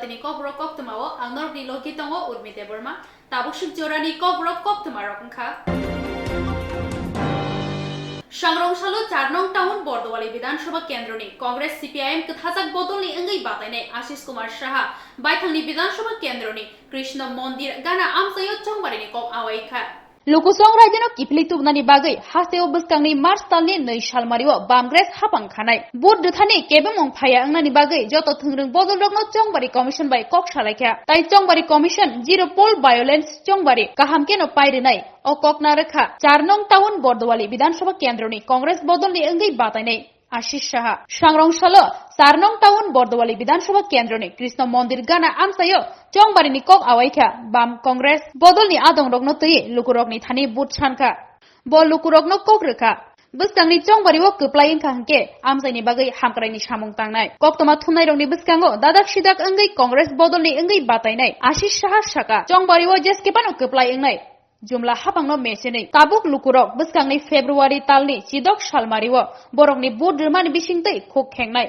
Swrangchati ni Kokborok Koktwma o ang North ni Logitongo Urmite Burma tabuk Swrangchati ni Kokborok Koktwma rokngkha Swrangchati 4 nong town বর্দওয়ালি বিধানসভা কেন্দ্রনি Congress CPIM কথাজাক বদলনি অঙ্গই বাতাইনাই Ashis Kumar Saha বাইথাংনি বিধানসভা কেন্দ্রনি কৃষ্ণ মন্দির গানা আমসাयो চংবারিনি cock আওয়াইখা Lukusong Rajano Kipli Tubnani Bagai, Hasteo Buskangni Mars Talni Nui Shalmario, Bamgres Hapang Khanai, Bud Duthani, Kebamong Paya Angani Bagai, Joto Tungrung Bodologno Chongbari Commission by Kok Shalaka, Tai Chongbari Commission, Zero Pole Violence Chongbari, Kahamkeno Pairinai, O Koknaraka, Charnong Town Bordwali, Bidanshava Kendroni, Congress Bodoli Angi Batanai. Ashish Saha সংরংশাল 4 নং town বর্দওয়ালি বিধানসভা কেন্দ্রনি কৃষ্ণ মন্দির গানা আমসাयो চংবারিনি cock আওয়াইখা বাম কংগ্রেস বদলনি আদং রগনো তৈ লুকুরগনি Thani বুট সানখা ব লুকুরগনো cock রেখা বস্কাংনি চংবারিও কপ্লাইনখা হংকে আমসাইনি বাগৈ হামক্রাইনি সামং তাंगनाय কক্তমা থুনাই রংনি বস্কাঙ্গো দাদাক সিদাক অঙ্গৈ কংগ্রেস বদলনি অঙ্গৈ বাতাইনাই আশিস সাহা সাকা চংবারিও জেসকেপানো কপ্লাই অঙ্গনাই Jumlah hapangno mesene tabuk lukurok beskangni Februari talni Chidok Shalmariwo borokni budrmani bisingtei khok khengnai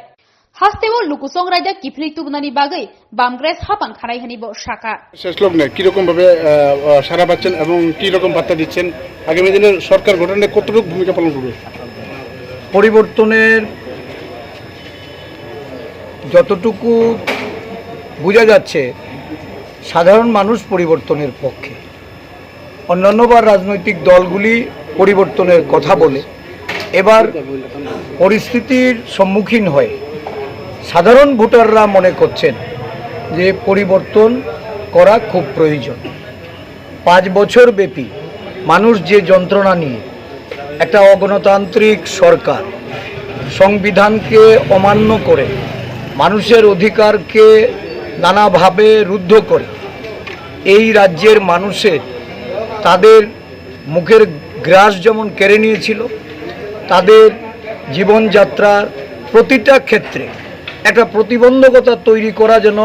Hasteo lukusong raja Kipli Tubnani bagai Bamgres hapang khanai hanibo shaka শেষ লগ্নে কি রকম ভাবে সারা পাচ্ছেন এবং কি রকম বার্তা দিচ্ছেন আগামী দিনে সরকার গঠনে কতটুকু ভূমিকা পালন করবে পরিবর্তনের যতটুকু বোঝা যাচ্ছে সাধারণ মানুষ পরিবর্তনের পক্ষে অন্যান্যবার রাজনৈতিক দলগুলি পরিবর্তনের কথা বলে এবার পরিস্থিতির সম্মুখীন হয়ে সাধারণ ভোটাররা মনে করছেন যে পরিবর্তন করা খুব প্রয়োজন 5 বছর ব্যাপী মানুষ যে যন্ত্রণা নিয়ে একটা অগণতান্ত্রিক সরকার সংবিধানকে অমান্য করে মানুষের অধিকারকে নানাভাবে রুদ্ধ করে এই রাজ্যের মানুষের তাদের মুখের গ্রাস যেমন কেড়ে নিয়েছিল তাদের জীবনযাত্রার প্রতিটা ক্ষেত্রে একটা প্রতিবন্ধকতা তৈরি করা যেন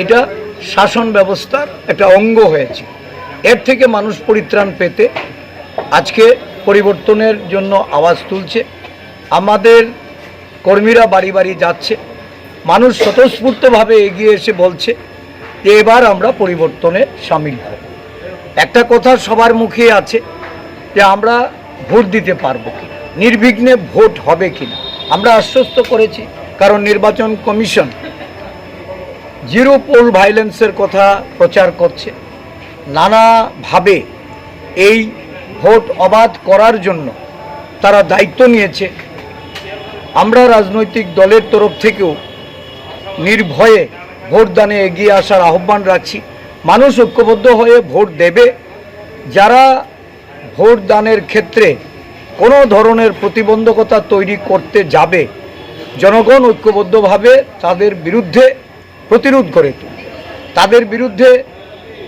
এটা শাসন ব্যবস্থার একটা অঙ্গ হয়েছে এর থেকে মানুষ পরিত্রাণ পেতে আজকে পরিবর্তনের জন্য আওয়াজ তুলছে আমাদের কর্মীরা বাড়ি বাড়ি যাচ্ছে মানুষ স্বতঃস্ফূর্তভাবে এগিয়ে এসে বলছে যে এবার আমরা পরিবর্তনে শামিল হব একটা কথা সবার মুখে আছে যে আমরা ভোট দিতে পারবো কি নির্বিঘ্নে ভোট হবে কিনা আমরা আশ্বস্ত করেছি কারণ নির্বাচন কমিশন জিরো পোল ভায়োলেন্সের কথা প্রচার করছে নানাভাবে এই ভোট অবাধ করার জন্য তারা দায়িত্ব নিয়েছে আমরা রাজনৈতিক দলের তরফ থেকেও নির্ভয়ে ভোটদানে এগিয়ে আসার আহ্বান রাখছি মানুষ ঐক্যবদ্ধ হয়ে ভোট দেবে যারা ভোট দানের ক্ষেত্রে কোনো ধরনের প্রতিবন্ধকতা তৈরি করতে যাবে জনগণ ঐক্যবদ্ধভাবে তাদের বিরুদ্ধে প্রতিরোধ করে তুলবে তাদের বিরুদ্ধে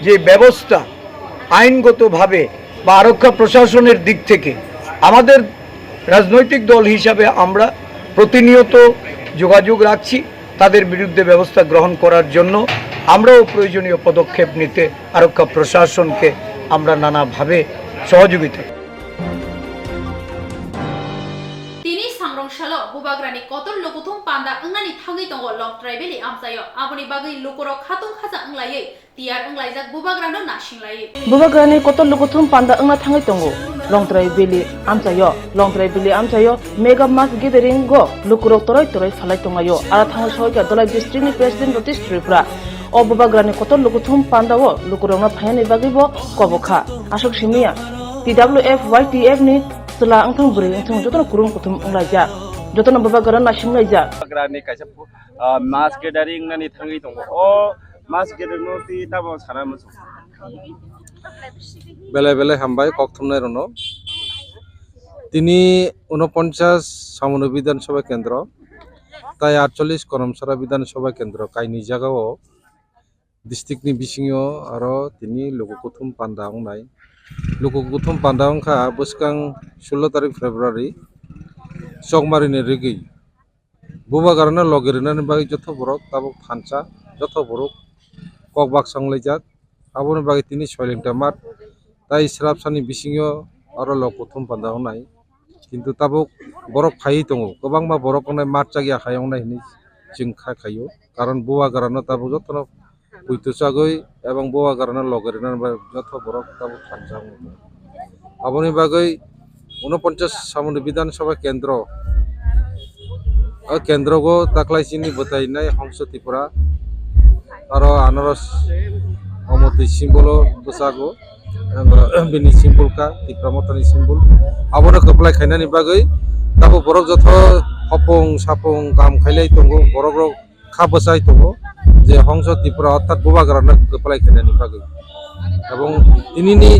যে ব্যবস্থা আইনগতভাবে বা আরক্ষা প্রশাসনের দিক থেকে আমাদের রাজনৈতিক দল হিসাবে আমরা প্রতিনিয়ত যোগাযোগ রাখছি তাদের বিরুদ্ধে ব্যবস্থা গ্রহণ করার জন্য আমরাও প্রয়োজনীয় পদক্ষেপ নিতে আরক্ষা প্রশাসনকে আমরা নানাভাবে সহযোগিতা তিনি সংরংশালো বুবাগ্রানি কতর লোকুথুম পান্ডা अंगनानि थांगै दङ लं ट्राइबेलि आमसायो आबनि बागै लुकरक खातुं खाजा अंलायै तियार अंलायजाक बुबाग्रानो नासिंलायै बुबाग्रानि कतल लोकुथुम पान्दा अंगना थांगै दङ लं ट्राइबेलि आमसायो मेगा मास गेदेरिं गो लुकरक तराय तराय फालाय दङायो आरो थांगै सयका दलाय डिस्ट्रिक्टनि president Ratish Tripura o bubagrani kotor lukuthum pandawo lukurongna phayani bagibo kobokha ashok simia TWF YTF ni sela angthang buri angthang jotona kurung kuthum anglaija jotona bubagrana nasimlaija bubagrani kaisa mas gathering nani thangi dong o mas gathering no ti tabo sara musu বেলে বেলে হামবাই কক্তমনাই রনো তিনি 49 সামনে বিধানসভা কেন্দ্র তাই 48 করমসরা বিধানসভা কেন্দ্র কাইনি জায়গাও ডিস্ট্রিক্টনি বিসিङाव आरो তিনি লোককুথুম পান্ডা अंनाय লোককুথুম পান্ডা अंखा বসকাং 16 তারিখ ফেব্রুয়ারি চকমারিনে রেগি বুবাগারনা লগেরনানি বাগै যত বরক তাবক ফানচা যত বরক ককবাক সংলাইজাক আবনি বাগै তিনি সয়লেংটা মাত তাই স্রাবসানি বিসিङाव आरो লোককুথুম পান্ডা अंनाय কিন্তু তাবক বরক ফাই দङ गोबांबा बरक अंनाय मात जागिया खायाव नायनि जों खाखायो कारण बुवा गारानो ताबो जतन बुइतुसागै एवं बुवा गारानो लगेरना जत बरक ताबो खानजामो आबनि बागै 49 सामुनि विधानसभा केन्द्र केन्द्रको दाख्लायसिनि बताइनाय हंसतिपुरा आरो आनारस अमति सिम्बल बसागो बिनि सिम्बलका तिप्रामतानि सिम्बल आबनो कप्लाय खायनानि बागै ताबो बरक जथ हपं सापं काम खायलाय दंगो बरक खा बसाय दंगो जे हंसतिपुरा अर्थात बुवा गारानो कप्लाय खायनानि बागै এবং তিনিনি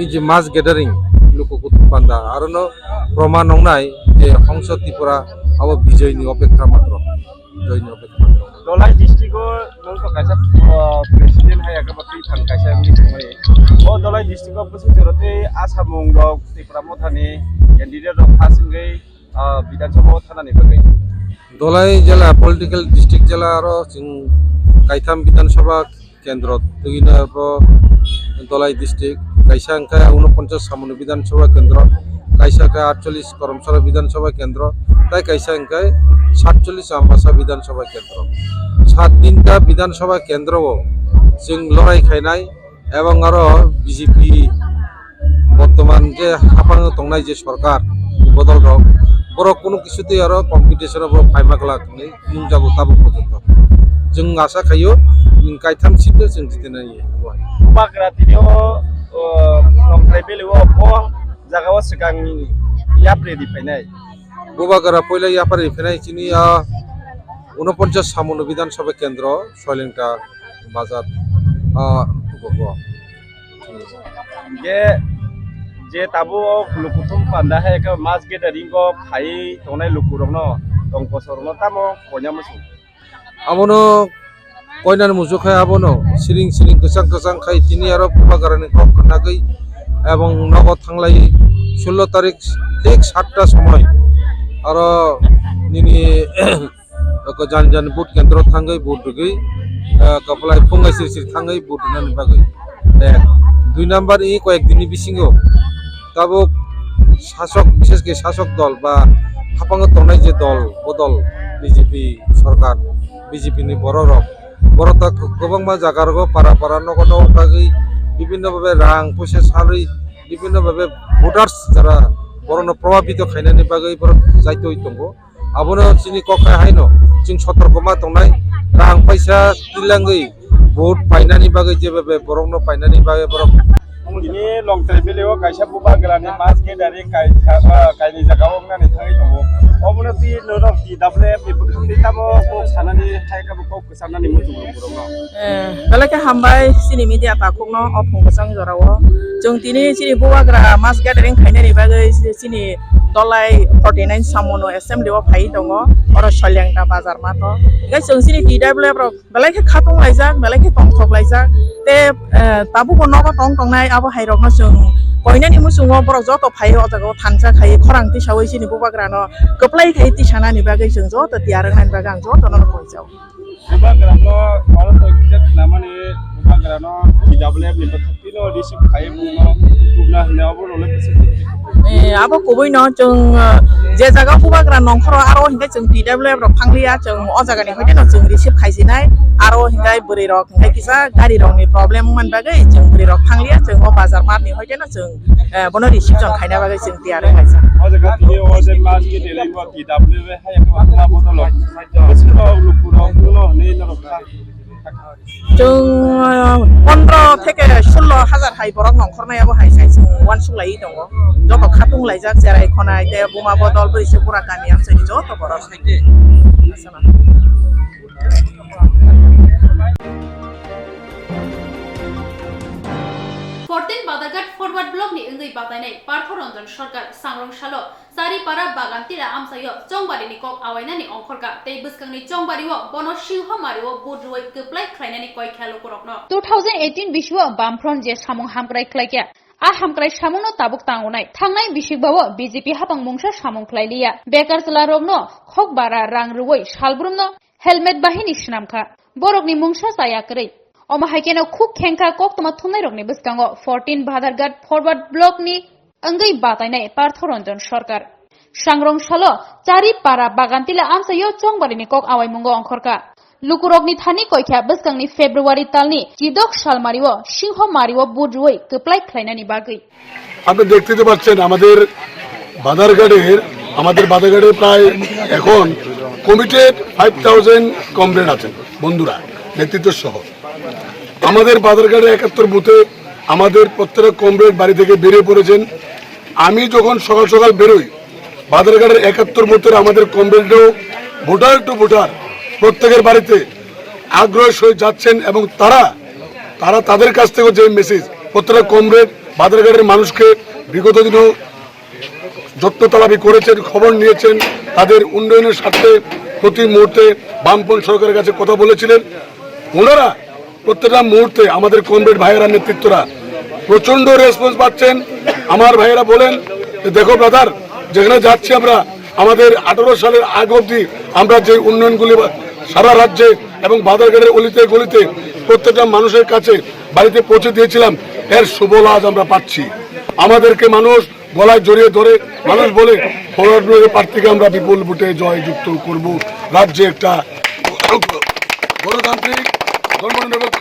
এই যে মাস গ্যাদারিং লোককুতুম পান্ডা আর প্রমাণ নয় যে হংস ত্রিপুরা আবার বিজয়নি অপেক্ষা মাত্র জয়নি অপেক্ষা মাত্র Dolai district nung to kaisa president hai aga bakti than kaisa mi thumai o Dolai district of pusi jorote asamung rok Tripura mothani candidate rok hasingai bidan sabha thanani bagai Dalai জেলা political district জেলা আর কাইথাম বিধানসভা কেন্দ্র তুইনা Dalai district কাইসা অঙ্কা 49 সামনে বিধানসভা কেন্দ্র কাইসা 48 করমসরা বিধানসভা কেন্দ্র তাই কাইসা অঙ্কায় 47 আমবাসা বিধানসভা কেন্দ্র 7 বিধানসভা কেন্দ্র जों লড়াই খাইনাই এবং আরো বিজেপি বর্তমান যে হাফাং তংনাই যে সরকার বদল রক বড় কোনো কিছুতে আরো কম্পিটিশন বড় ফাইমা গলা তুমি নুজাগো তাবো পর্যন্ত जों আশা খাইও কাইথাম সিটে जों জিতেনাই bagra tini o nongtrai bele o po jaga o sikang yapre di painai বুবাগারা পয়লা ইয়াপারে ফেনাই চিনি 49 সামন বিধানসভা কেন্দ্র সয়লেংটা বাজার je tabu lukutum panda hai ka mas gathering ko phai tonai lukurong no tong posorong no tamo konya musu আবনো কয়নার মুজু খাই আবনো সিরিং সিরিং গোসাং গোসাং খাই তিনি আরো বুবাগারানি কক নাগৈ এবং নগদ থাংলাই 16 তারিখ ঠিক 7টা সময় আরো নিনি জান জান বুট কেন্দ্র থাঙ্গৈ বুট দুগৈ কপলাই ফুঙ্গাই সির সির থাঙ্গৈ বুট নানি বাগৈ এক 2 নাম্বার ই কয়েকদিনই বিসিঙ্গো তাবো শাসক বিশেষ করে শাসক দল বা হাপাঙ্গ তনাই যে দল বদল বিজেপি সরকার বিজেপি নি বড় রক বড়তা গোबांबा জাগারগো পারা পারা নগদ বাগৈ বিভিন্নভাবে রাং পয়সা সারি বিভিন্নভাবে ভোটার্স যারা বড় প্রভাবিত খাইনানি বাগৈ বড় যাইতে হইতঙ্গো আবনো চিনি কখায় হাইনো जों सतर्कमा तंनाय रां पैसा तिलांगै भोट पाइनानि बागै जेबे बरंनो पाइनानि बागै बरं ini longtrai bele o kaisa buba grani mas gathering kaini jaga o ngani thangai tongo obono ti norok ti dable bi bukti tamo ko sanani haika ko sanani mutu burong no belake hambai sini media ta khongno ophong sang jorao जों तिनि सिनि बुवा gra mas gathering खाइनानि बागै सिनि दलाई 49 सामनो assembly ओ phi दङ अर सल्याङटा बाजार मातो gai जों सिनि DW pro belake khatong laijak belake tongthok laijak te tabu bono ko tongtongnai abo hairokno जों koinani musungo borok joto फाइ o jaga thansa khai khorang ti sawai sini buwa gra no koplai khai ti sanani bagै जों joto tiarang bagै ang joto no koijau buba gra no oro to kijak namani buba gra no DW ni bakhati no receive khai buno tubna hne abo role pese abo kubui no जों जे जागा बुबाग्रा नंखरो आरो हिंगाय जों DW रक फांलिया जों अ जागानि होइते न जों receive खाइसिनाय आरो हिंगाय बुरै रक हिंगाय किसा गारि रकनि प्रब्लेम मन बागै जों बुरै रक फांलिया जों अ बाजार मारनि होइते न जों बनो रिसिभ जों खाइना बागै जों तियार खाइसा अ जागा तिनि अ जे मास के देले को DW वे हाय का मा बदल बिसिनो लुकुरो नुनो नै नरखा जों 15 থেকে 16 হাজার হাই বরক नंखरनायाबो हाइसाय जों वान सुलाय दङ जत खातुं लाइजाक जेराय खनाय ते बुमा बदल बरिसे पुरा गामि आमसानि जत बरक साइते आसाना 14 बादारघाट फरवार्ड ब्लक नि इंगै बातायनाय पार्थरन्जन सरकार सांग्रंसालो सारिपारा बागानतिरा आमसायो चंबारिनि कक आवायनानि अंखरका तै बसकांनि चंबारिओ बनो सिंह मारिओ बुद्रुय कप्लाय ख्लायनानि कय खेलो करकनो 2018 बिश्व बामफ्रन जे सामुं हामग्राय ख्लायके आ हामग्राय सामुंनो ताबुक तांगनाय थांनाय बिसिकबावो बीजेपी हापां मुंसा सामुं ख्लायलिया बेकार चलारगनो खकबारा रां रुवै सालब्रुमनो हेलमेट बाहिनी सिनामखा बरकनि मुंसा जायाकरै अमाहायकेनो खूब खेंखा कोक्तमा थुनाय रगनि बसकांगो 14 बादारघाट फरवार्ड ब्लक नि अंगै बातायनाय पार्थरन्जन सरकार Swrangchati cari para bagantila amsayo chongbarini kok awai mungo ongkhorka. Lukurokni thani koikha bwskangni February talni Chidok Salmariwo Singho Mariwo budruoi keplai khlainani bagui. আপনি দেখতে তো পাচ্ছেন আমাদের বাদারঘাটে প্রায় এখন কমিটেড 5000 কমরেড আছেন বন্ধুরা নেতৃত্ব সহ। আমাদের বাদারঘাটে 71 বুথে আমাদের প্রত্যেক কমরেড বাড়ি থেকে বেরিয়ে পড়েছেন। আমি যখন সকাল সকাল বেরোই বাদারঘাটের 71 বুথের আমাদের কমরেডও ভোটার টু ভোটার প্রত্যেকের বাড়িতে আগ্রহের সহিত যাচ্ছেন এবং তারা তাদের কাছ থেকে যে মেসেজ প্রত্যেক কমরেড বাদারঘাটের মানুষকে বিগত দিনেও যত্ন তলাবি করেছেন, খবর নিয়েছেন, তাদের উন্নয়নের স্বার্থে প্রতি মুহূর্তে বামপন্থী সরকারের কাছে কথা বলেছিলেন। ওনারা প্রত্যেকটা মুহূর্তে আমাদের কমরেড ভাইয়েরা নেতৃত্বরা প্রচন্ড রেসপন্স পাচ্ছেন। আমার ভাইয়েরা বলেন দেখো ব্রাদার, যেখানে যাচ্ছি আমরা আমাদের 18 সালের আগ অবধি আমরা যে উন্নয়নগুলি সারা রাজ্যে এবং বাদারঘাটের অলিতে গলিতে প্রত্যেকটা মানুষের কাছে বাড়িতে পৌঁছে দিয়েছিলাম, এর সুফল আজ আমরা পাচ্ছি। আমাদেরকে মানুষ গলায় জড়িয়ে ধরে মানুষ বলে ফরওয়ার্ড ব্লকের প্রার্থীকে আমরা বিপুল ভোটে জয়যুক্ত করব। রাজ্যে একটা গণতান্ত্রিক ধর্মনিরপেক্ষ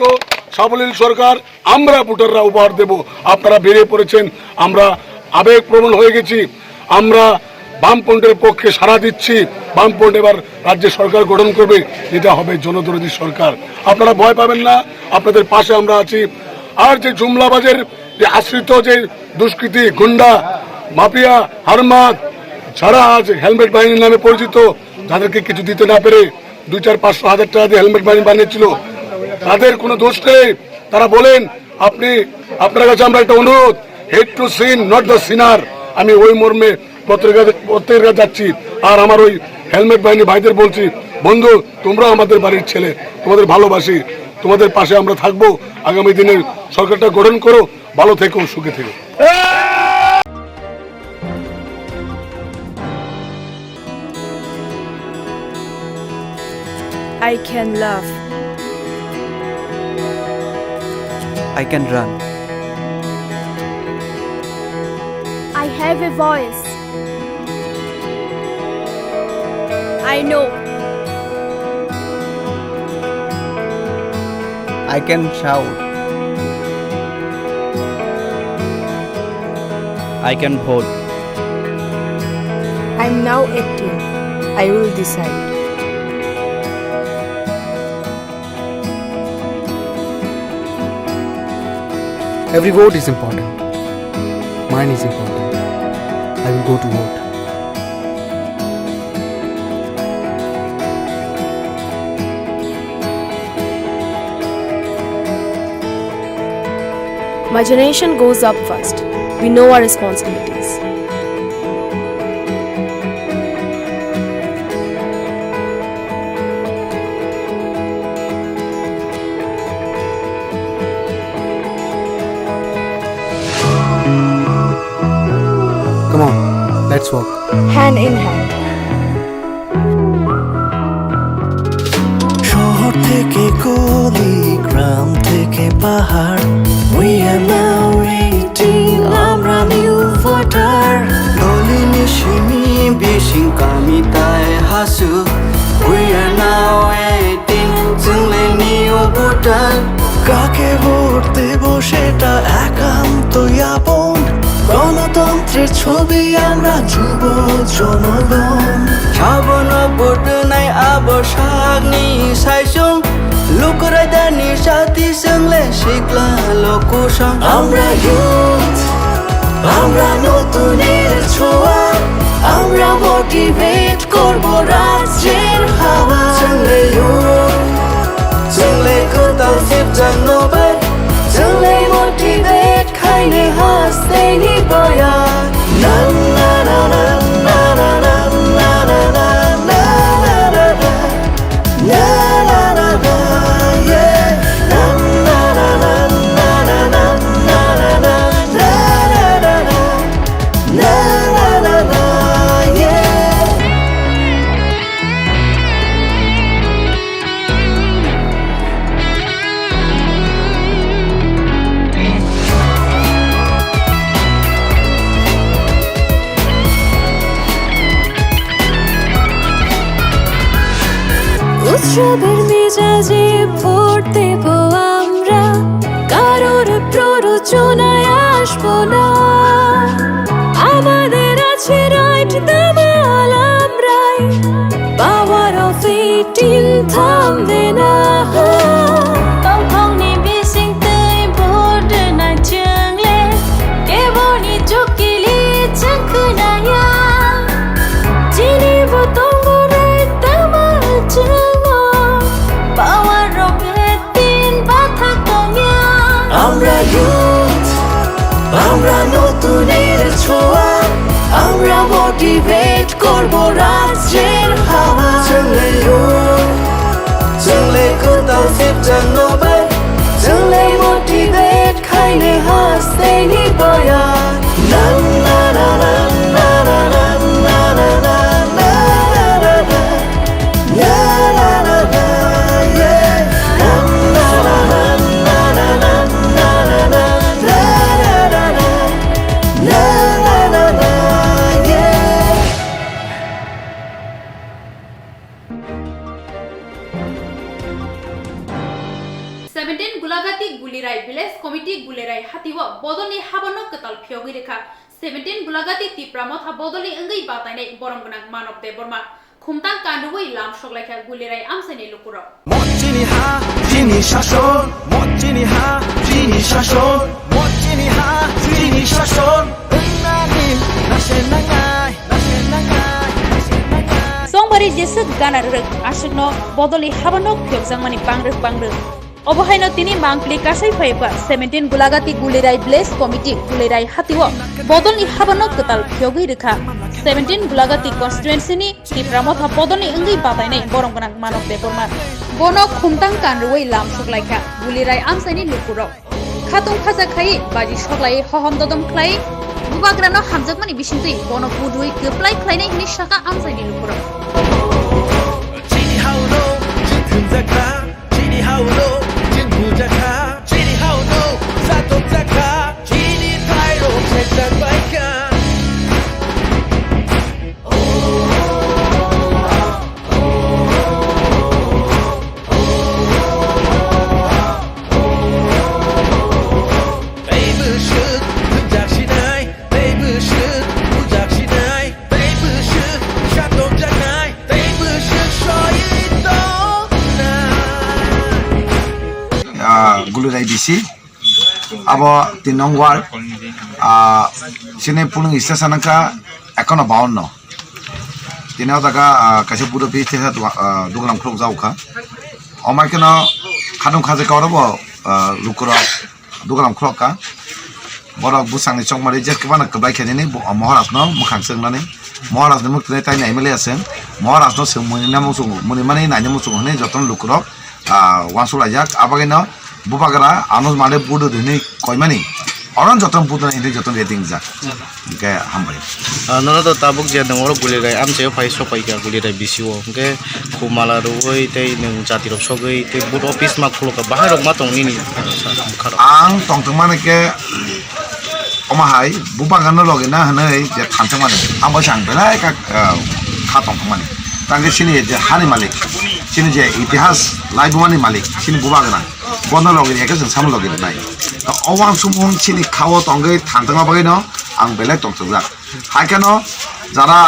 সাবলীল সরকার আমরা ভোটাররা উপহার দেব। আপনারা বেরিয়ে পড়েছেন, আমরা আবেগপ্রবণ হয়ে গেছি, আমরা বামপন্থের পক্ষে সাড়া দিচ্ছি। বামপন্থ এবার রাজ্যে সরকার গঠন করবে, যেটা হবে জনদরদী সরকার। আপনারা ভয় পাবেন না, আপনাদের পাশে আমরা আছি। আর যে জুমলাবাজের যে আশ্রিত যে দুষ্কৃতী গুন্ডা মাফিয়া হারমাদ যারা আজ হেলমেট বাহিনীর নামে পরিচিত, যাদেরকে কিছু দিতে না পেরে 2-4-500-1000 টাকা দিয়ে হেলমেট বাহিনী বানিয়েছিল, তাদের কোনো দোষ নেই। তারা বলেন আপনার কাছে আমরা একটা অনুরোধ, hate to sin not the sinner. আমি ওই মর্মে প্রত্যেকের কাছে যাচ্ছি। আর আমার ওই হেলমেট বাহিনী ভাইদের বলছি, বন্ধু তোমরা আমাদের বাড়ির ছেলে, তোমাদের ভালোবাসি, তোমাদের পাশে আমরা থাকবো। আগামী দিনের সরকারটা গঠন করো, ভালো থেকো, সুখে থেকো। I can laugh. I can run. I have a voice. I know. I can shout. I can vote. I'm now acting. I will decide. Every vote is important. Mine is important. I will go to vote. My generation goes up first. We know our responsibilities. Come on, let's walk. Hand in hand. শহর থেকে গলি, গ্রাম থেকে পাহাড়, we are now 18, আমরা new voter. গলি মিশিমি বিশিং কামিতায় Hasu, we are now 18, जोंलाय new voter. কাকে vote দেব সেটা একান্তই আপন, গণতন্ত্রের ছবি আমরা যুব জনগণ। সাবন ভোট নাই আবসাগনি সাইসং, লুকুরাইদানি সাথী সঙ্গে শিখলা লোকসং। আমরা ইউথ, আমরা নতুনের ছোঁয়া, আমরা মোটিভেট করব রাজ্যের হাওয়া। চলে ইউথ, চলে কোথাও ফিরতাম নবাই, চলে মোটিভেট খাইনে হাসতে নিবয়া। না না না না না না না না না না না না না না না না, yeah. Na na na na na na na na na na na na na na, yeah. উৎসবের মেজাজে ভোট দেব আমরা, কারোর প্ররোচনায় আসবো না। আমাদের আছে রাইট দাবাল আমরাই, পাওয়ার অফ 18 থামবে না। আমরা youth, আমরা নতুনের ছোঁয়া, আমরা মোটিভেট করব রাজ্যের হাওয়া। চলে চলে কোথাও ফিরতে নবে, চলে মোটিভেট খাইলে হাসতে নিবয়া। না না না না না না না না না না না না না না না না yeah. Na na na na na na na गुलागाती गुलिराय विलेज कमिटी गुलिराय हातिवा बदलनि हाबनो कताल फियोगि रेखा 17 गुलागाती तिप्रामथा बदलनि अंगै बातायनाय बरमगोनां मानब दे बर्मा खुमतां कान्दुबै लाम सगलायखा गुलिराय आमसायनि लुकुर 멋지니 하 지니 샤손 멋지니 하 지니 샤손 멋지니 하 지니 샤손 은나님 나셴나가이 Songbari jesuk gana rek asukno bodoli habano phyokjangmani bangrek Obohaino tini mangpli kasai phaiba 17 gulagati gulirai blaze committee gulirai hatiwo bodolni habano ketal phyogi rekha 17 gulagati constituency ni tipramotha bodolni engai batainai boronggonang manok deborma bono khumtang kanruwei lam suklaika gulirai amsaini lukuro khatung phaja khai baji soklai hohom dodom khlai bubagrano hamjakmani bisingtui bono budui keplai khlainai ni shaka amsaini lukuro 지니 하우노 진큰자카 지니 하우노 진부자카 지니 하우노 사토자카 지니 타이로 책장바이카 Gulurai DC abo 3 nong ward sini puning station ka ekono 52 tinaw daga kaise puro pi tesa dugalam khlok jauka omai keno khadung khaje kawrabo lukura dugalam khlok ka borok busangni chongmari jekbana kbai khani moharaj no mukhang sengnani moharaj ni muktre tai na MLA asen moharaj no sengmuni namu sungu muni mani namu sungu ne joton lukurok wansula jak abageno bubagra anos mane budu dini koimani oran joton budu indi joton rating jak ke hambai nono to tabuk je dongoro gulirai amche phai sopai ka gulirai bisiwo ke khumala roi tei nung jati rok sogei tei bud office ma khulo ka bahai rok ma tongni ni ang tongtongmane ke omahai bubagano logena hanai je thantangmane ambo sangbelai ka kha tongtongmane tangge sini je hani malik sini je itihas laibumani malik sini bubagana bono login eke jeng sam login nai owang sumung sini khawo tongai thantangma bagino ang belai tongtokjak haikano jara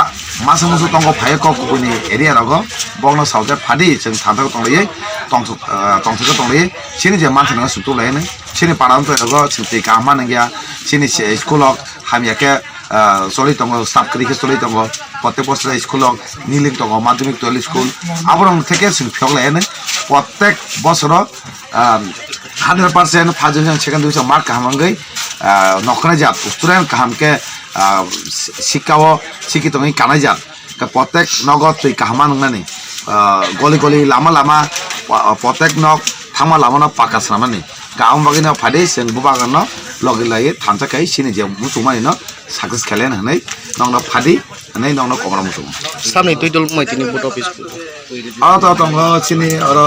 masa musu tongo phaye ko kubuni area rogo bongno saude phadi jeng thantang tonglai tongthok tonglai sini je manthana sutu laine sini param to rogo chiti kama nangya sini school ok hamyake soli tongo staff kri ke soli tongo প্রত্যেক বছর school নিলিং দङ মাধ্যমিক তৈরি school আবরং থেকে ফিয়গলাইনে প্রত্যেক বছর 100% first division second division mark কাহামঙ্গৈ নখনাই জাত স্টুডেন্ট কাহামকে শিক্ষাও শিক্ষিত কানাই জাত প্রত্যেক নগদ তুই কাহামা নংনানি গলি গলি লামা লামা প্রত্যেক নগ থামা লামানো পাকা সামানি গাম বাগিনা ফাদে जों बुबागानो लगिलायै थांजाखाय सिनि जे मुसुमानिनो साक्सेस खेलेन हनै नंनो फादि हनै नंनो कमरा मुसु सामने दुई दल मैथिनि बुट अफिस तो तंगो सिनि अरो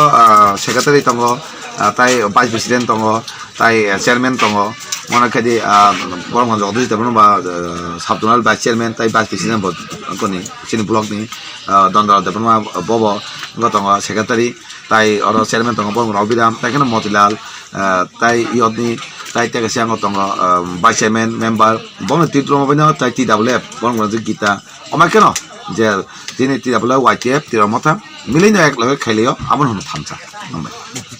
सेक्रेटारि तंगो ताई भाइस प्रेसिडेंट तंगो ताई चेयरमैन तंगो মনাখাদি বরমগঞ্জ অধ্যক্ষ বা সাবজোনাল ভাইস চেয়ারম্যান তাই ভাইস প্রেসিডেন্ট বনি চিনি ব্লকনি দন্দরা দেবনা বব দङ সেক্রেটারি তাই অর চেয়ারম্যান দङ বরমগঞ্জ অবিরাম তাই কেন মতিলাল তাই ইয়দনি তাই থেকে সিয়াং দङ ভাইস চেয়ারম্যান মেম্বার বন টিট্র মবাইনা তাই TWF বরমগঞ্জ গীতা আমার কেন যে দিনে TWF YTF টির মতা মিলিনা এক লগে খাইলেও আমন হন থামছা নমস্কার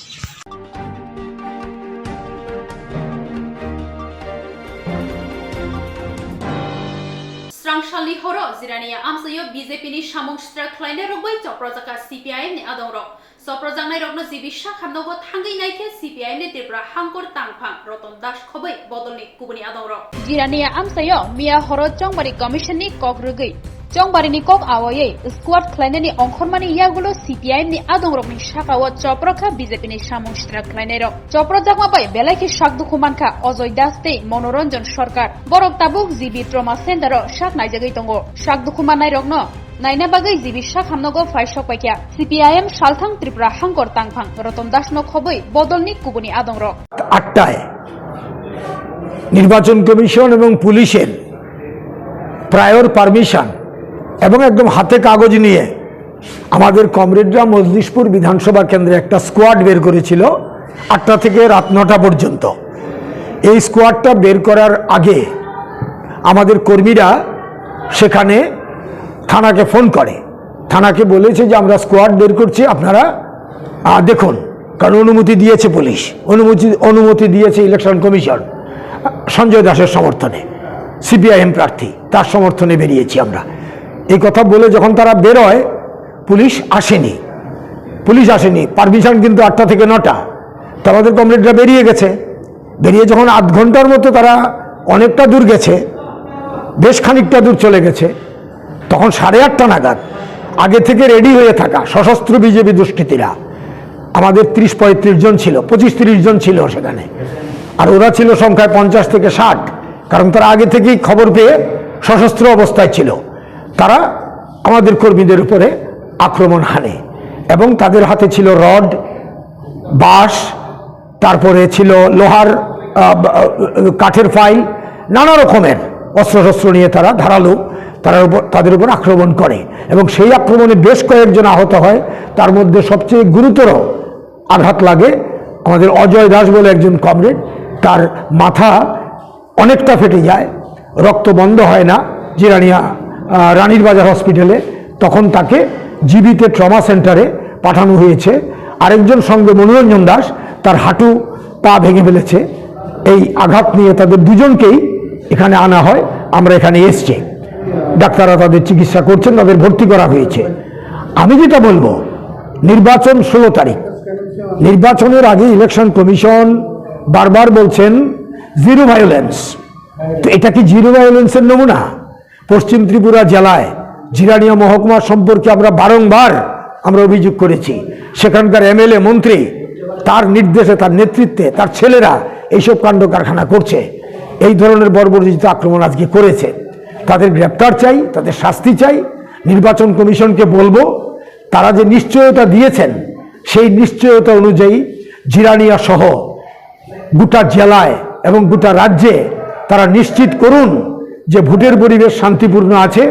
Swrangchati horo zirania amsayo BJP ni samongstra khlaine rogbai choprojaka CPIM ni adongrok choprojaknai rokno jibisha khamnogo thangai naikhe CPIM ni Tripura hangkor tangphang Roton Das khobai bodolni kubuni adongrok zirania amsayo mia horo chongbari commission ni kokrugui Chongbarini kok awaye squad khlainani ongkhormani yagulo CPIM ni adongrokni shakawo choprokha BJP ni samongstra khlainero choprojakma bai belaiki sakdukhumankha Ojoy Das tei Monoranjan Sarkar borok tabuk jibi trauma center o sak naijagoi tongo sakdukhumanai rokno naina bagai jibi sak hamnogo faisok paikya CPIM salthang Tripura hangkor tangphang Roton Das no khoboi bodolni kubuni adongrok 8টায় নির্বাচন commission এবং পুলিশের prior permission এবং একদম হাতে কাগজ নিয়ে আমাদের কমরেডরা মজলিশপুর বিধানসভা কেন্দ্রে একটা স্কোয়াড বের করেছিল 8টা থেকে রাত 9টা পর্যন্ত এই স্কোয়াডটা বের করার আগে আমাদের কর্মীরা সেখানে থানাকে ফোন করে থানাকে বলেছে যে আমরা স্কোয়াড বের করছি আপনারা দেখুন কারণ অনুমতি দিয়েছে পুলিশ অনুমতি দিয়েছে ইলেকশন কমিশন সঞ্জয় দাসের সমর্থনে সিপিআইএম প্রার্থী তার সমর্থনে বেরিয়েছি আমরা এই কথা বলে যখন তারা বেরোয় পুলিশ আসেনি পারমিশন কিন্তু 8টা থেকে 9টা তো আমাদের কমরেডরা বেরিয়ে গেছে বেরিয়ে যখন আধ ঘন্টার মতো তারা অনেকটা দূর গেছে বেশ খানিকটা দূর চলে গেছে তখন 8:30টা নাগাদ আগে থেকে রেডি হয়ে থাকা সশস্ত্র বিজেপি দুষ্কৃতীরা আমাদের 30-35 জন ছিল 25-30 জন ছিল সেখানে আর ওরা ছিল সংখ্যায় 50 থেকে 60 কারণ তারা আগে থেকেই খবর পেয়ে সশস্ত্র অবস্থায় ছিল তারা আমাদের কর্মীদের উপরে আক্রমণ হানে এবং তাদের হাতে ছিল রড বাঁশ তারপরে ছিল লোহার কাঠের ফাইল নানা রকমের অস্ত্রশস্ত্র নিয়ে তারা ধারালো তাদের উপর আক্রমণ করে এবং সেই আক্রমণে বেশ কয়েকজন আহত হয় তার মধ্যে সবচেয়ে গুরুতর আঘাত লাগে আমাদের অজয় দাস বলে একজন কমরেড তার মাথা অনেকটা ফেটে যায় রক্ত বন্ধ হয় না জিরানিয়া রানীর বাজার হসপিটালে তখন তাকে জীবিতে ট্রমা সেন্টারে পাঠানো হয়েছে আরেকজন সঙ্গে মনোরঞ্জন দাস তার হাঁটু পা ভেঙে ফেলেছে এই আঘাত নিয়ে তাদের দুজনকেই এখানে আনা হয় আমরা এখানে এসেছি ডাক্তাররা তাদের চিকিৎসা করছেন তাদের ভর্তি করা হয়েছে আমি যেটা বলবো নির্বাচন 16 তারিখ নির্বাচনের আগে ইলেকশন কমিশন বারবার বলছেন জিরো ভায়োলেন্স তো এটা কি জিরো ভায়োলেন্সের নমুনা পশ্চিম ত্রিপুরা জেলায় জিরানিয়া মহকুমা সম্পর্কে আমরা বারংবার অভিযোগ করেছি সেখানকার এমএলএ মন্ত্রী তার নির্দেশে তার নেতৃত্বে তার ছেলেরা এইসব কাণ্ড কারখানা করছে এই ধরনের বর্বরোচিত আক্রমণ আজকে করেছে তাদের গ্রেপ্তার চাই তাদের শাস্তি চাই নির্বাচন কমিশনকে বলবো তারা যে নিশ্চয়তা দিয়েছেন সেই নিশ্চয়তা অনুযায়ী জিরানিয়া সহ গোটা জেলায় এবং গোটা রাজ্যে তারা নিশ্চিত করুন যে ভোটের পরিবেশ শান্তিপূর্ণ আছে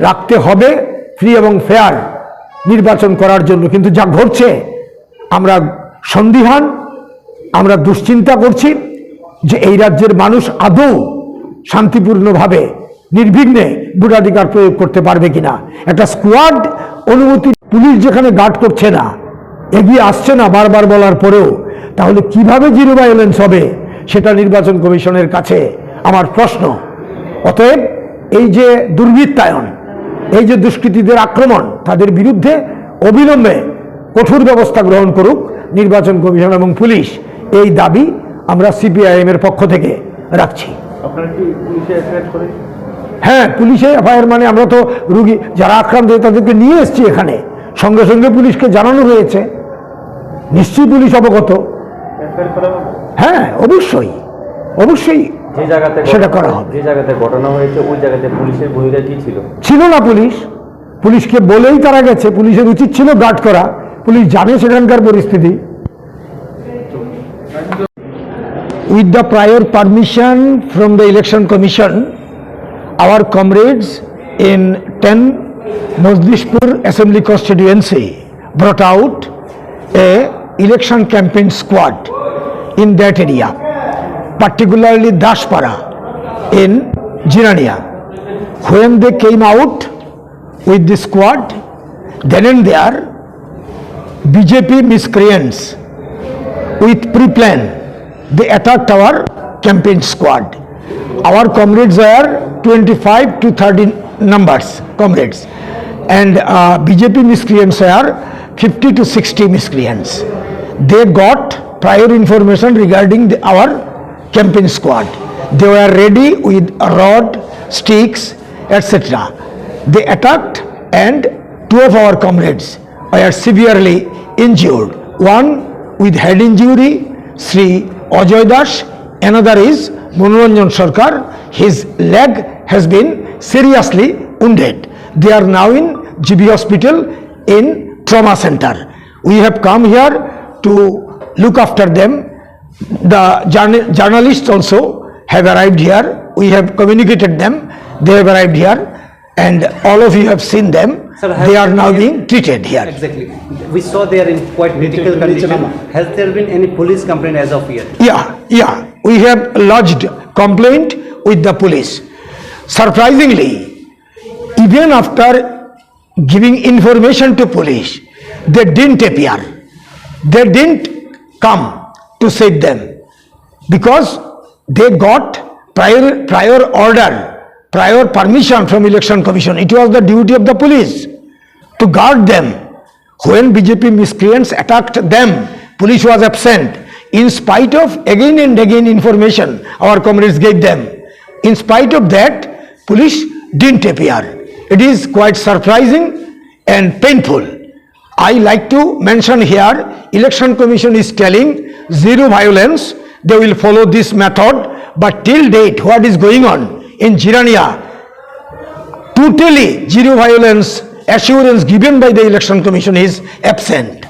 রাখতে হবে ফ্রি এবং ফেয়ার নির্বাচন করার জন্য কিন্তু যা ঘটছে আমরা সন্দিহান আমরা দুশ্চিন্তা করছি যে এই রাজ্যের মানুষ আদৌ শান্তিপূর্ণভাবে নির্বিঘ্নে ভোটাধিকার প্রয়োগ করতে পারবে কিনা একটা স্কোয়াড অনুমতি পুলিশ যেখানে গার্ড করছে না এগিয়ে আসছে না বারবার বলার পরেও তাহলে কিভাবে জিরো ভায়োলেন্স হবে সেটা নির্বাচন কমিশনের কাছে আমার প্রশ্ন অতএব এই যে দুর্বৃত্তায়ন এই যে দুষ্কৃতীদের আক্রমণ তাদের বিরুদ্ধে অবিলম্বে কঠোর ব্যবস্থা গ্রহণ করুক নির্বাচন কমিশন এবং পুলিশ এই দাবি আমরা সিপিআইএম এর পক্ষ থেকে রাখছি হ্যাঁ পুলিশে এফআইআর মানে আমরা তো রোগী যারা আক্রান্ত হয়ে তাদেরকে নিয়ে এসেছি এখানে সঙ্গে সঙ্গে পুলিশকে জানানো হয়েছে নিশ্চয়ই পুলিশ অবগত হ্যাঁ অবশ্যই যে জায়গাতে সেটা করা হবে যে জায়গাতে ঘটনা হয়েছে ওই জায়গাতে পুলিশের ভূমিকা কি ছিল না পুলিশকে বলেই তারা গেছে পুলিশের উচিত ছিল গার্ড করা পুলিশ জানে সেখানকার পরিস্থিতি with the prior permission from the Election Commission, our comrades in 10 Mozdishpur Assembly constituency brought out a election campaign squad in that area, particularly Dashpara in Jirania. When they came out with the squad, then and there, BJP miscreants with pre-plan, they attacked our campaign squad. Our comrades are 25 to 30 numbers, comrades, and BJP miscreants are 50 to 60 miscreants. They got prior information regarding our campaign squad. They were ready with a rod, sticks, etc. They attacked, and 2 of our comrades were severely injured. One with head injury, Sri Ajoy Dash. Another is Manoranjan Sarkar. His leg has been seriously wounded. They are now in GB Hospital in trauma center. We have come here to look after them. The journalists also have arrived here. We have communicated them. They have arrived here, and all of you have seen them. Sir, they are now being treated here. Exactly. We saw they are in quite critical condition. Has there been any police complaint as of yet? Yeah. We have lodged complaint with the police. Surprisingly, even after giving information to police, they didn't appear. They didn't come to save them because they got prior order, prior permission from Election Commission. It was the duty of the police to guard them. When BJP miscreants attacked them, police was absent. In spite of again and again information our comrades gave them, in spite of that, police didn't appear. It is quite surprising and painful. I like to mention here, Election Commission is telling zero violence. They will follow this method, but till date, what is going on in Jirania? Totally zero violence assurance given by the Election Commission is absent.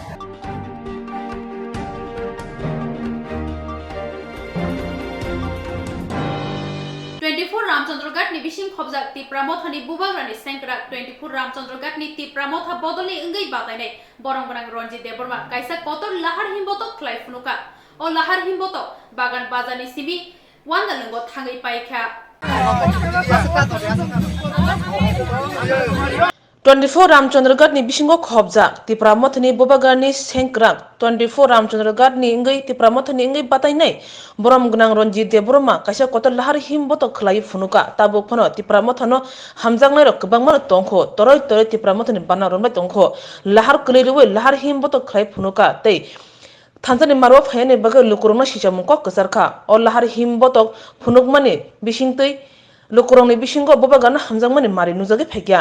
Ramchandrogat ni bising khobjak ti pramotha ni bubagrani sengkra 24 Ramchandrogat ni ti pramotha bodoli engai batainai borong borang Ronji Deborma kaisa kotor lahar himboto khlai funuka o lahar himboto bagan bazani simi wandalungo thangai paikha 24 Ramchandrogat ni bisingo khobjak ti pramothani bobagarni sengkrak 24 Ramchandrogat ni ngai ti pramothani ngai batainai borom gunang Ronji Deborma kaisa kotor lahar himboto khlai funuka tabuk phono ti pramothano hamjangnai rok kwbangma tongkho toroi ti pramothani bana ronbai tongkho lahar klirui lahar himboto khlai funuka tei Tanzani marwa phayani baga lukurungna sichamungko ksarkha o lahar himbotok phunukmani bisingtui lukurungni bisingo bobagarna hamjangmani mari nujagi phaikya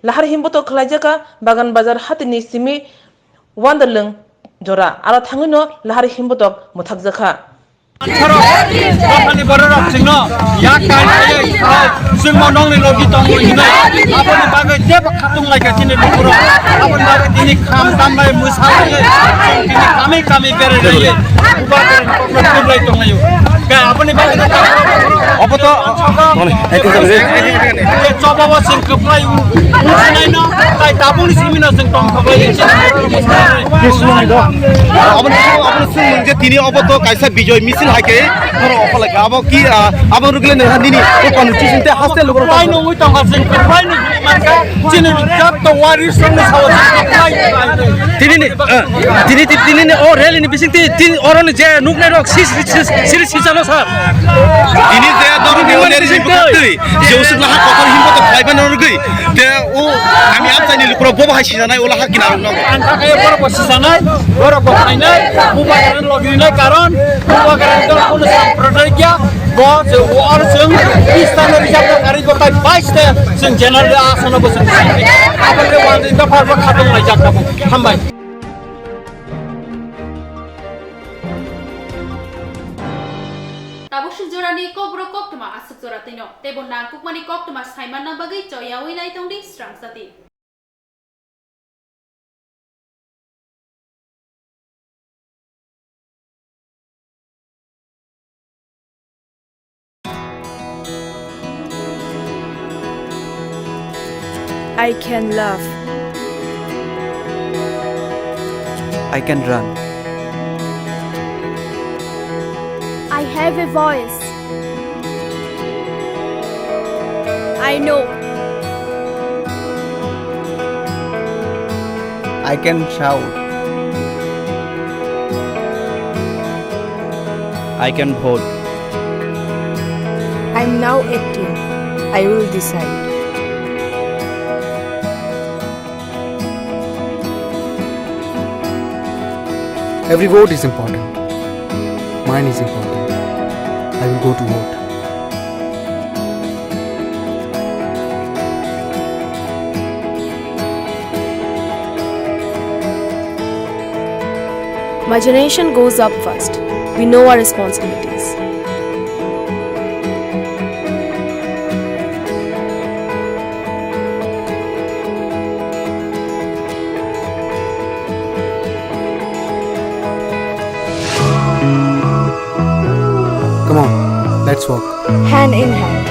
lahar himbotok khlaijaka bagan bazar hatini simi wandalung jora aro thangino lahar himbotok muthakjakha Kapani borok singno ya kai sing monong ni logi tong ini apun bagai jeb khatung lai ka sini lukuro apun bagai dini kham tam lai musal dini kami bere lai uba bere lai tong lai ka apun bagai apa to ye coba wa sing keplai usinai no tai tabung ni simi no sing tong keplai kisung do apun sing je tini apa to kaisa bijoy misil haike noro opala abo ki abo rugile ne handini to constitution te haste lugro pai no ui tong hasing pai ni manka chini jab to wari song ni sawa tini ne o rel ni bising tin oron je nuk ne rok sis chalo sar tini te ador ne ne ri bukatri je usuk laha kokor himbo to pai ban orgui te o ami am tani lugro boba haisi janai ola hakina no anta ke bor bosi janai bor bo painai buba garan logi nai karon buba garan কোনো সম্প্রদায়িকা বজ ওর song ইসলামে reserve গাড়ি গতাই 22 তে song general আসন বসন আপনি ওয়ান ইন দা ফারবা খাতম লাই জাকাব হামবাই Tabuk jorani Kokborok Koktwma asuk joratino tebon nangkukmani Koktwma saiman nabagai joyawi nai tongdi Swrangchati I can love. I can run. I have a voice. I know. I can shout. I can vote. I'm now 18. I will decide. Every vote is important. Mine is important. I will go to vote. My generation goes up first. We know our responsibilities. Come on, let's walk. Hand in hand.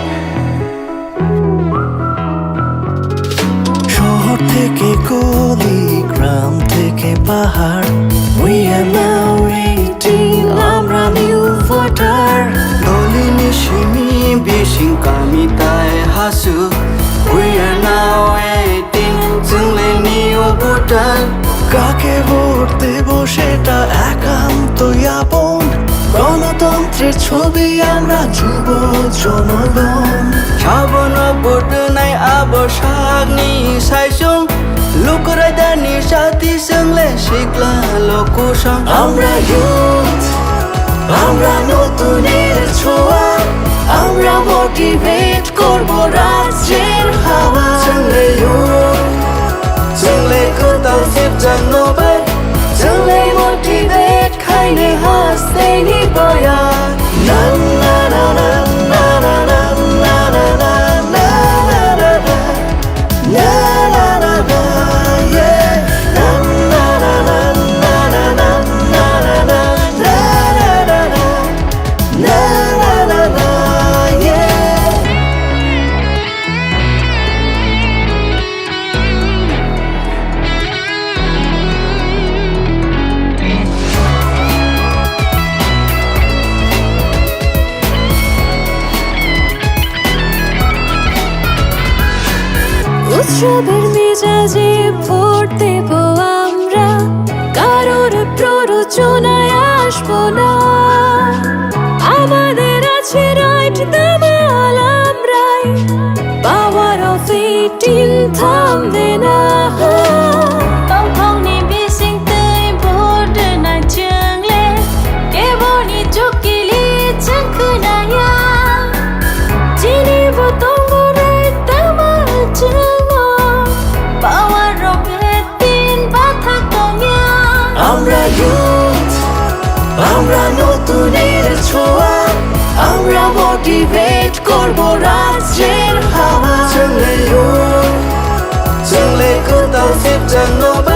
শহর থেকে গলি, গ্রাম থেকে পাহাড়, we are now 18, আমরা new voter. দলিনি Shimi বিশিং কামি তাই Hasu, we are now 18, जोंलाय new voter. কাকে ভোট দেব সেটা একান্তই আপন, গণতন্ত্রের ছবি আমরা যুব জনগণ. সাবন বদনাय আবসাগनि सायसं, लुकरायदानि जाति जोंलाय सिख्ला लकुसं. আমরা youth, আমরা নতুনের ছোঁয়া, আমরা মোটিভেট করব রাজ্যের হাওয়া. जोंलाय youth, जोंलाय गोदान सेप्टेम्बर, जोंलाय मोटिभेट खायनो हास्थायनि बया. ना ना ना ना ना ना ना ना ना ना ना ना na na na na yeah na na na na na na na na na na na na na yeah. উৎসবের মেজাজে ভোট দেব আমরা, কারোর প্ররোচনায় আসবো না। আমাদের আছে রাইট, দামাল আমরাই, পাওয়ার অফ 18 থামবে না। Tổng thống ni biết sinh tươi vote này trường lên, cái bộ ni chúc kỳ lý chẳng cứ này ya. Chỉ đi vô tổng bộ đây ta mà trường mơ, power of 18 bắt thác tổng nha. আমরা youth, আমরা নতুনের ছোঁয়া, আমরা motivate করব রাজ্যের হাওয়া. जोंलाय youth, जोंलाय गोदान सेप्टेम्बर,